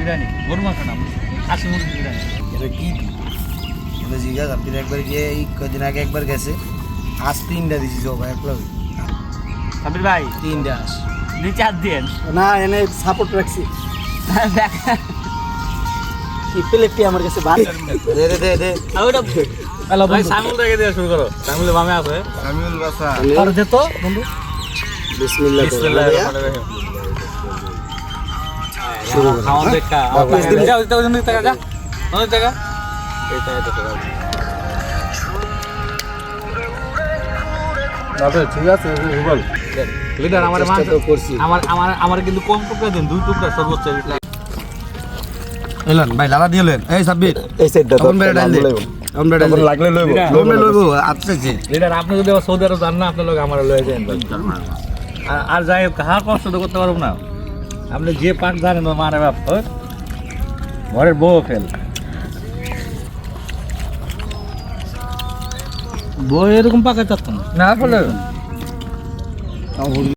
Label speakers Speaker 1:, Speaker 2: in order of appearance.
Speaker 1: বিরিয়ানি গরু মাংস না খাসি মুরগি বিরিয়ানি
Speaker 2: এটা কি বলে জিজ্ঞাস আপনি একবার গিয়ে এই কদিন আগে একবার গেছে আজ 3টা দিছি জবা একলা
Speaker 1: সাবির ভাই
Speaker 2: 3টা আস
Speaker 1: দুই চার দিন
Speaker 3: না এনে সাপোর্ট রাখছি
Speaker 1: দেখ
Speaker 3: কি প্লেটটি আমার কাছে ভালো
Speaker 2: দে দে দে দে
Speaker 1: ওটা ভাই সামিল থেকে দিয়ে শুরু করো সামিল বামে আছে
Speaker 2: সামিউল বাসা
Speaker 3: আর দে তো বন্ধু
Speaker 2: বিসমিল্লাহ
Speaker 1: বিসমিল্লাহির রহমানির রহিম শুরু করো খাওয়া দেখা যাও তো জন্য টাকা যা অনেক টাকা এইটা এটা টাকা
Speaker 2: দাদা ঠিক আছে বল
Speaker 1: লিডার আমারে মাংস
Speaker 2: তো করছি
Speaker 1: আমার কিন্তু কম টুকরা দেন 2 টুকরা সর্বোচ্চ
Speaker 2: এলেন ভাই লালা দিলেন এই সাব্বির
Speaker 3: এই সাইডটা
Speaker 2: তখন বেড়া ডাল দে আমরা ডাল
Speaker 3: লাগলে লইব
Speaker 2: লোমে লইব আচ্ছা জি
Speaker 1: লিডার আপনি যদি আবার সৌদি আরব যান না আপনার লোক আমার লয়ে যান আর যাই হোক কাহার কষ্ট তো করতে পারবো না আপনি যে পাক জানেন মারে বাপ ঘরের বউ ফেল বউ এরকম পাকা চাচ্ছ না ফলে